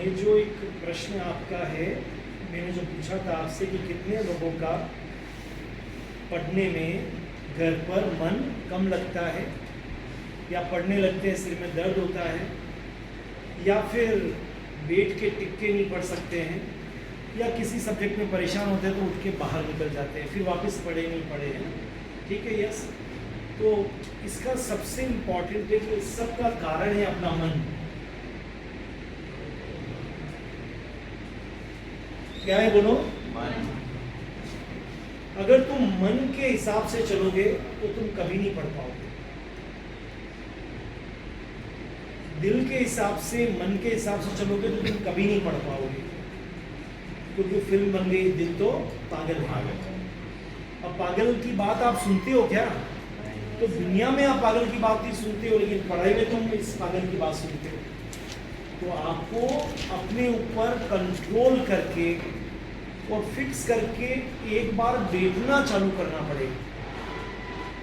ये जो एक प्रश्न आपका है, मैंने जो पूछा था आपसे कि कितने लोगों का पढ़ने में घर पर मन कम लगता है, या पढ़ने लगते हैं सिर में दर्द होता है, या फिर बैठ के टिक के नहीं पढ़ सकते हैं, या किसी सब्जेक्ट में परेशान होते हैं तो उठ के बाहर निकल जाते हैं, फिर वापस पढ़े नहीं पढ़े हैं। ठीक है, यस। तो इसका सबसे इम्पॉर्टेंट है कि इस सब का कारण है अपना मन। क्या है बोलो? मन। अगर तुम मन के हिसाब से चलोगे तो तुम कभी नहीं पढ़ पाओगे। दिल के हिसाब से, मन के हिसाब से चलोगे तो तुम कभी नहीं पढ़ पाओगे, क्योंकि फिल्म बन गई दिल तो पागल है। अब पागल की बात आप सुनते हो क्या? तो दुनिया में आप पागल की बात नहीं सुनते हो, लेकिन पढ़ाई में तुम इस पागल की बात सुनते हो। तो आपको अपने ऊपर कंट्रोल करके और फिक्स करके एक बार बैठना चालू करना पड़ेगा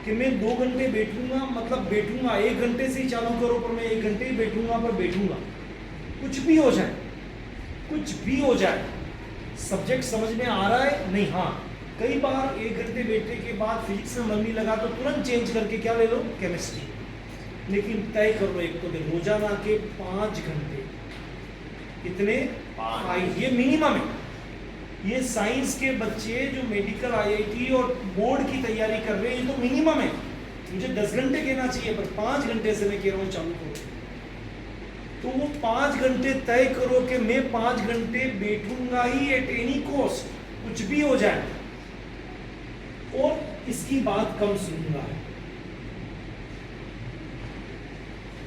कि मैं 2 घंटे बैठूंगा, मतलब बैठूंगा। 1 घंटे से ही चालू करो, पर मैं 1 घंटे ही बैठूंगा, पर बैठूंगा। कुछ भी हो जाए, कुछ भी हो जाए, सब्जेक्ट समझ में आ रहा है नहीं? हाँ, कई बार 1 घंटे बैठने के बाद फिजिक्स में मन नहीं लगा तो तुरंत चेंज करके क्या ले लो? केमिस्ट्री। लेकिन तय कर लो एक तो दिन, रोजाना के 5 घंटे। कितने? 5। ये मिनिमम है। ये साइंस के बच्चे जो मेडिकल आईआईटी और बोर्ड की तैयारी कर रहे हैं, ये तो मिनिमम है। मुझे 10 घंटे कहना चाहिए, पर 5 घंटे से मैं कह रहा हूँ चालू करो। तो वो 5 घंटे तय करो कि मैं 5 घंटे बैठूंगा ही एट एनी कॉस्ट, कुछ भी हो जाए, और इसकी बात कम सुनूंगा,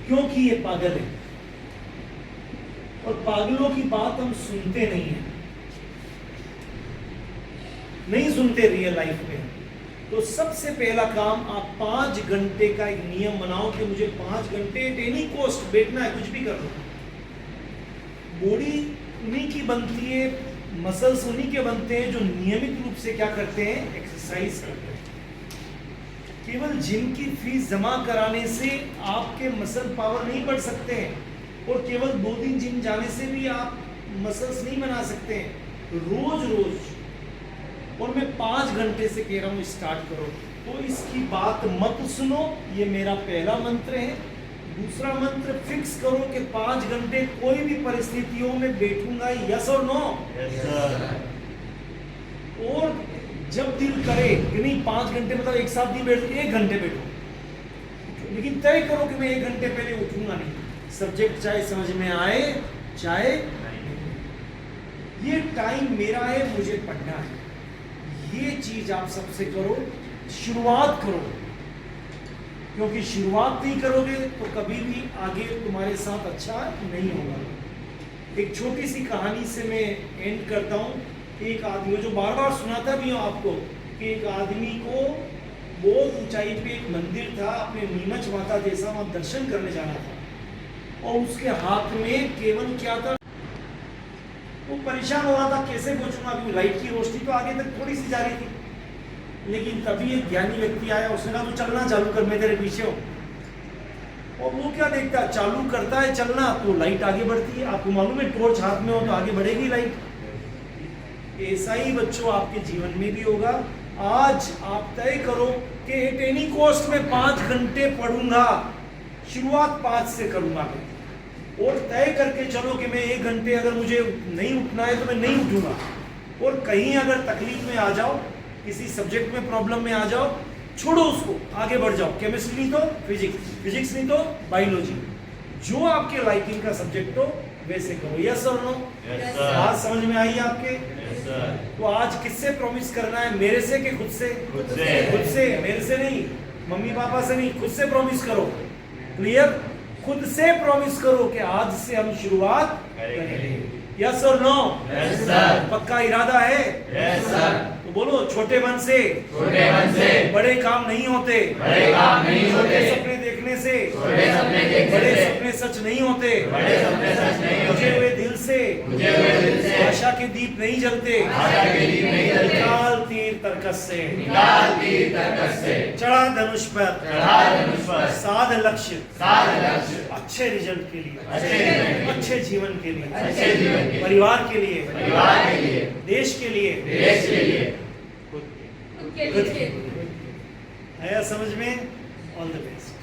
क्योंकि ये पागल है और पागलों की बात हम सुनते नहीं हैं, नहीं सुनते रियल लाइफ में। तो सबसे पहला काम, आप 5 घंटे का एक नियम बनाओ कि मुझे 5 घंटे एट एनी कॉस्ट बैठना है, कुछ भी कर लो। बॉडी उन्हीं की बनती है, मसल्स उन्हीं के बनते हैं जो नियमित रूप से क्या करते हैं? एक्सरसाइज करते हैं। केवल जिम की फीस जमा कराने से आपके मसल पावर नहीं बढ़ सकते हैं, और केवल 2 दिन जिम जाने से भी आप मसल्स नहीं बना सकते हैं। रोज रोज, और मैं 5 घंटे से कह रहा हूँ स्टार्ट करो। तो इसकी बात मत सुनो, ये मेरा पहला मंत्र है। दूसरा मंत्र, फिक्स करो कि 5 घंटे कोई भी परिस्थितियों में बैठूंगा, यस और नो? Yes sir. और जब दिल करे कि नहीं 5 घंटे मतलब एक साथ नहीं बैठो, 1 घंटे बैठो, लेकिन तय करो कि मैं 1 घंटे पहले उठूंगा नहीं। सब्जेक्ट चाहे समझ में आए चाहे नहीं, ये टाइम मेरा है, मुझे पढ़ना है। ये चीज आप सबसे करो, शुरुआत करो, क्योंकि शुरुआत नहीं करोगे तो कभी भी आगे तुम्हारे साथ अच्छा नहीं होगा। एक छोटी सी कहानी से मैं एंड करता हूँ। एक आदमी, जो बार बार सुनाता भी हूँ आपको, कि एक आदमी को बहुत ऊंचाई पे एक मंदिर था, अपने नीमच माता जैसा, वहाँ दर्शन करने जाना था, और उसके हाथ में केवल क्या था? वो परेशान हो रहा था, कैसे पहुंचूंगा, क्योंकि लाइट की रोशनी तो आगे तक थोड़ी सी जा रही थी। लेकिन तभी एक ज्ञानी व्यक्ति आया, उसने कहा तो चलना चालू कर, मैं तेरे पीछे हूँ। और वो क्या देखता है, चालू करता है चलना तो लाइट आगे बढ़ती है। आपको मालूम है, टॉर्च हाथ में हो तो आगे बढ़ेगी लाइट। ऐसा ही बच्चों आपके जीवन में भी होगा। आज आप तय करो कि एट एनी कॉस्ट में 5 घंटे पढ़ूंगा, शुरुआत 5 से करूंगा मैं, और तय करके चलो कि मैं 1 घंटे, अगर मुझे नहीं उठना है तो मैं नहीं उठूंगा। और कहीं अगर तकलीफ में आ जाओ, किसी सब्जेक्ट में प्रॉब्लम में आ जाओ, छोड़ो उसको, आगे बढ़ जाओ। केमिस्ट्री नहीं तो फिजिक्स, फिजिक्स नहीं तो बायोलॉजी, जो आपके लाइकिंग का सब्जेक्ट हो वैसे करो। यस और नो? Yes sir. बात समझ में आई आपके? Yes sir. तो आज किससे प्रॉमिस करना है, मेरे से कि खुद से? खुद से। खुद से, मेरे से नहीं, मम्मी पापा से नहीं, खुद से प्रॉमिस करो। क्लियर? खुद से प्रॉमिस करो कि आज से हम शुरुआत करेंगे। यस और नो? Yes sir. पक्का इरादा है? Yes sir. तो बोलो, छोटे मन से बड़े काम नहीं होते, छोटे सपने देखने से बड़े सपने सच नहीं होते, बुझे हुए दिल से आशा के दीप नहीं जलते। तीर तर्कस से, निकाल तीर तर्कस से, चढ़ा धनुष पर, चढ़ा धनुष पर, साध लक्ष्य, साध लक्ष्य, अच्छे रिजल्ट के लिए, अच्छे रिजल्ट के लिए, अच्छे जीवन के लिए, अच्छे जीवन के लिए, परिवार के लिए, परिवार के लिए, देश के लिए, देश के लिए, खुद के लिए। आया समझ में? All the best.